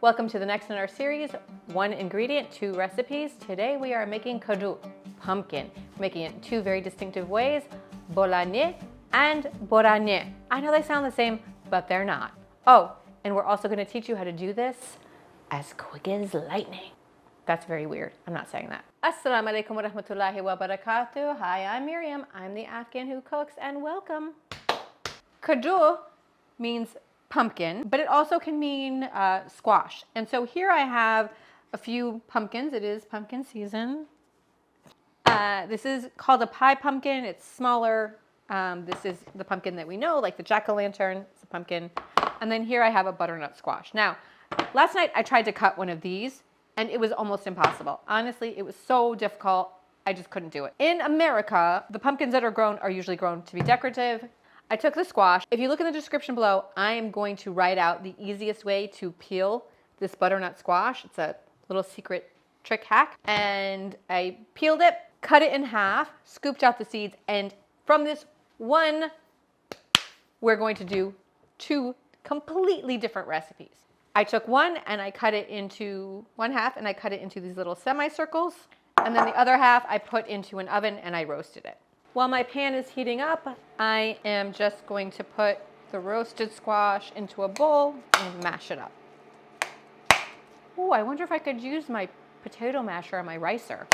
Welcome to the next in our series, one ingredient, two recipes. Today we are making kadoo, pumpkin. We're making it in two very distinctive ways, bolani and Borani. I know they sound the same, but they're not. Oh, and we're also going to teach you how to do this as quick as lightning. That's very weird. I'm not saying that. Assalamu alaikum wa rahmatullahi wa barakatuh. Hi, I'm Miriam. I'm the Afghan who cooks, and welcome. Kadoo means pumpkin, but it also can mean squash. And so here I have a few pumpkins. It is pumpkin season. This is called a pie pumpkin. It's smaller. This is the pumpkin that we know, like the jack-o'-lantern. It's a pumpkin. And then here I have a butternut squash. Now, last night I tried to cut one of these, and it was almost impossible. Honestly, it was so difficult. I just couldn't do it. In America, the pumpkins that are grown are usually grown to be decorative. I took the squash. If you look in the description below, I am going to write out the easiest way to peel this butternut squash. It's a little secret trick hack. And I peeled it, cut it in half, scooped out the seeds, and from this one, we're going to do two completely different recipes. I took one and I cut it into one half, and I cut it into these little semicircles. And then the other half I put into an oven and I roasted it. While my pan is heating up, I am just going to put the roasted squash into a bowl and mash it up. Oh, I wonder if I could use my potato masher or my ricer.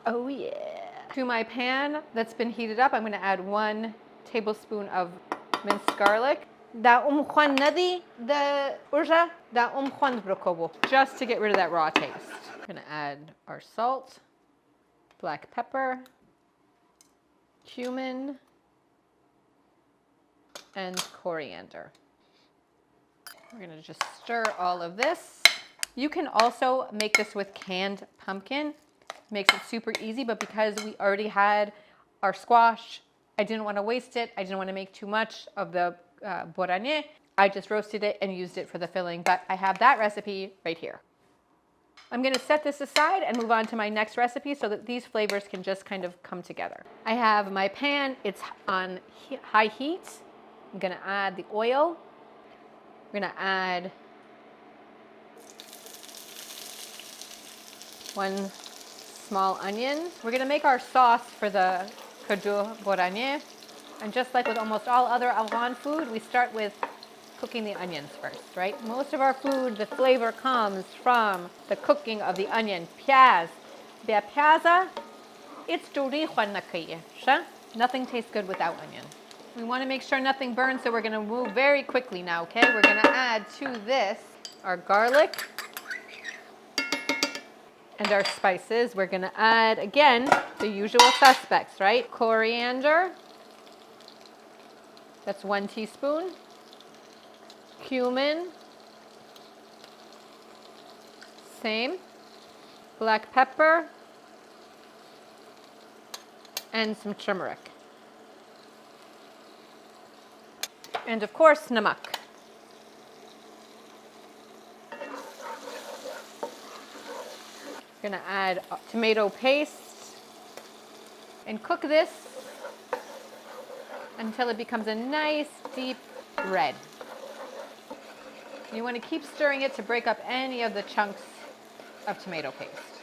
Oh yeah. To my pan that's been heated up, I'm going to add 1 tablespoon of minced garlic. Just to get rid of that raw taste. I'm going to add our salt, black pepper, cumin, and coriander. We're going to just stir all of this. You can also make this with canned pumpkin. Makes it super easy, but because we already had our squash, I didn't want to waste it. I didn't want to make too much of the Borani. I just roasted it and used it for the filling, but I have that recipe right here. I'm going to set this aside and move on to my next recipe so that these flavors can just kind of come together. I have my pan. It's on high heat. I'm going to add the oil. We're going to add 1 small onion. We're going to make our sauce for the Kaddoo Borani. And just like with almost all other Afghan food, we start with cooking the onions first, right? Most of our food, the flavor comes from the cooking of the onion. Pyaz. Be pyaza, it's nothing tastes good without onion. We want to make sure nothing burns, so we're going to move very quickly now, okay? We're going to add to this our garlic and our spices. We're going to add, again, the usual suspects, right? Coriander. That's 1 teaspoon. Cumin. Same. Black pepper. And some turmeric. And of course, namak. We're going to add tomato paste and cook this until it becomes a nice deep red. You want to keep stirring it to break up any of the chunks of tomato paste.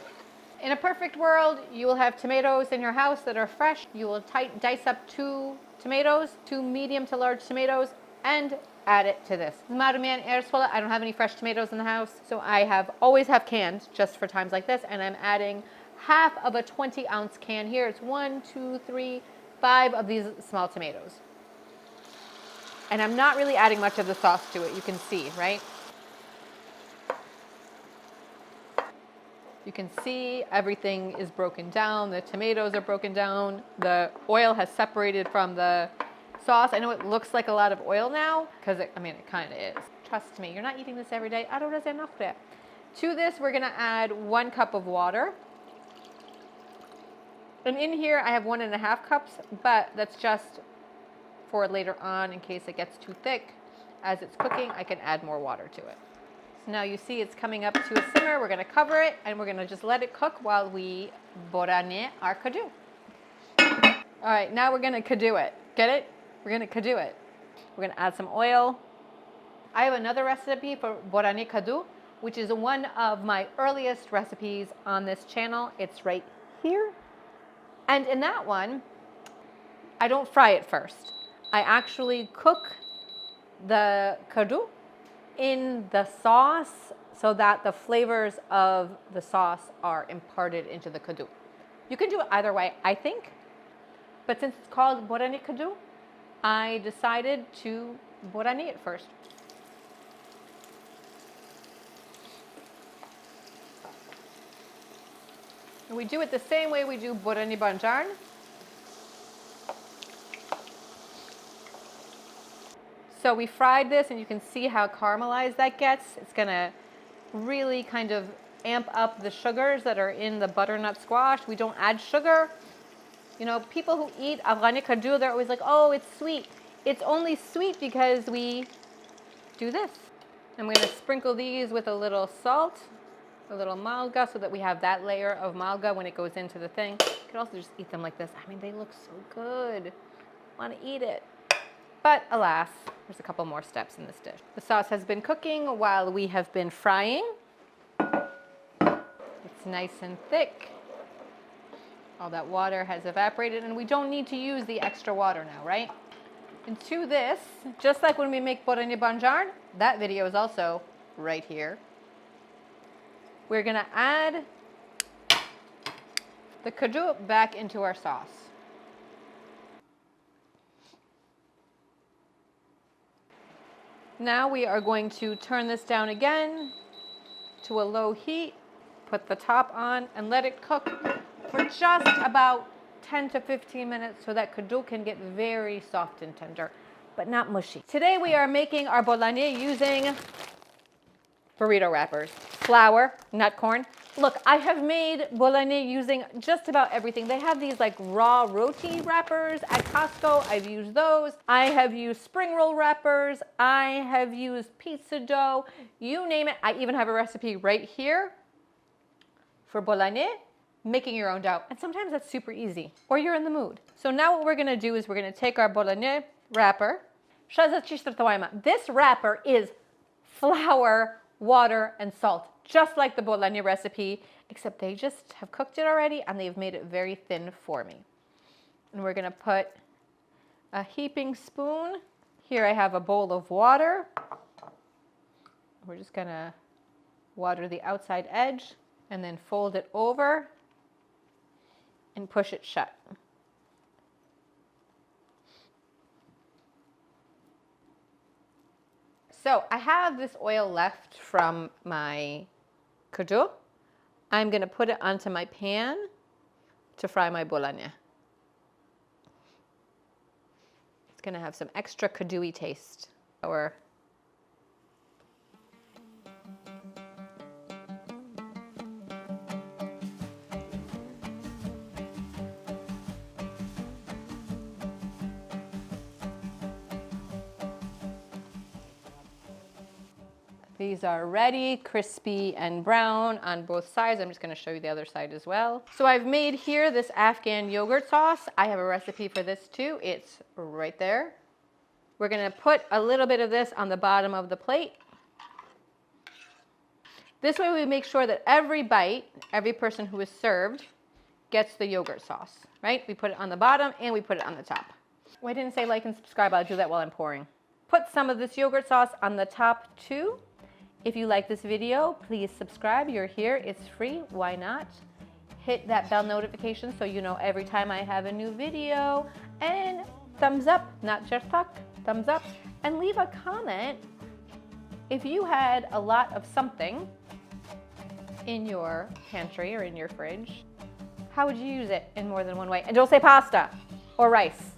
In a perfect world, you will have tomatoes in your house that are fresh. You will dice up 2 tomatoes, 2 medium to large tomatoes, and add it to this. I don't have any fresh tomatoes in the house, so I always have canned just for times like this, and I'm adding half of a 20-ounce can here. It's 1, 2, 3, 5 of these small tomatoes. And I'm not really adding much of the sauce to it, you can see, right? You can see everything is broken down. The tomatoes are broken down. The oil has separated from the sauce. I know it looks like a lot of oil now, because it kind of is. Trust me, you're not eating this every day. To this, we're going to add 1 cup of water. And in here, I have 1.5 cups, but that's just for later on in case it gets too thick. As it's cooking, I can add more water to it. So now you see it's coming up to a simmer. We're going to cover it, and we're going to just let it cook while we Borani our kadoo. All right, now we're going to kadoo it. Get it? We're going to kadoo it. We're going to add some oil. I have another recipe for Borani kadoo, which is one of my earliest recipes on this channel. It's right here. And in that one, I don't fry it first. I actually cook the kadoo in the sauce so that the flavors of the sauce are imparted into the kadoo. You can do it either way, I think, but since it's called Borani kadoo, I decided to Borani it first. And we do it the same way we do Borani banjarn. So we fried this, and you can see how caramelized that gets. It's gonna really kind of amp up the sugars that are in the butternut squash. We don't add sugar. You know, people who eat Afghani kadoo, they're always like, oh, it's sweet. It's only sweet because we do this. I'm gonna sprinkle these with a little salt, a little malga, so that we have that layer of malga when it goes into the thing. You can also just eat them like this. I mean, they look so good. I wanna eat it. But alas, there's a couple more steps in this dish. The sauce has been cooking while we have been frying. It's nice and thick. All that water has evaporated, and we don't need to use the extra water now, right? And to this, just like when we make Borani banjarn, that video is also right here. We're gonna add the kadoo back into our sauce. Now we are going to turn this down again to a low heat, put the top on, and let it cook for just about 10 to 15 minutes so that kadoo can get very soft and tender, but not mushy. Today we are making our bolani using burrito wrappers, flour, nut corn. Look, I have made bolani using just about everything. They have these like raw roti wrappers at Costco. I've used those. I have used spring roll wrappers. I have used pizza dough. You name it. I even have a recipe right here for bolani, making your own dough. And sometimes that's super easy, or you're in the mood. So now what we're gonna do is we're gonna take our bolani wrapper. This wrapper is flour, water, and salt, just like the bolani recipe, except they just have cooked it already and they've made it very thin for me. And we're gonna put a heaping spoon. Here I have a bowl of water. We're just gonna water the outside edge and then fold it over and push it shut. So I have this oil left from my kadoo. I'm gonna put it onto my pan to fry my bolani. It's gonna have some extra kadoo-y taste. These are ready, crispy and brown on both sides. I'm just gonna show you the other side as well. So I've made here this Afghan yogurt sauce. I have a recipe for this too. It's right there. We're gonna put a little bit of this on the bottom of the plate. This way we make sure that every bite, every person who is served gets the yogurt sauce, right? We put it on the bottom and we put it on the top. Well, I didn't say like and subscribe. I'll do that while I'm pouring. Put some of this yogurt sauce on the top too. If you like this video, please subscribe. You're here, it's free, why not? Hit that bell notification so you know every time I have a new video. And thumbs up, not just talk, thumbs up. And leave a comment if you had a lot of something in your pantry or in your fridge. How would you use it in more than one way? And don't say pasta or rice.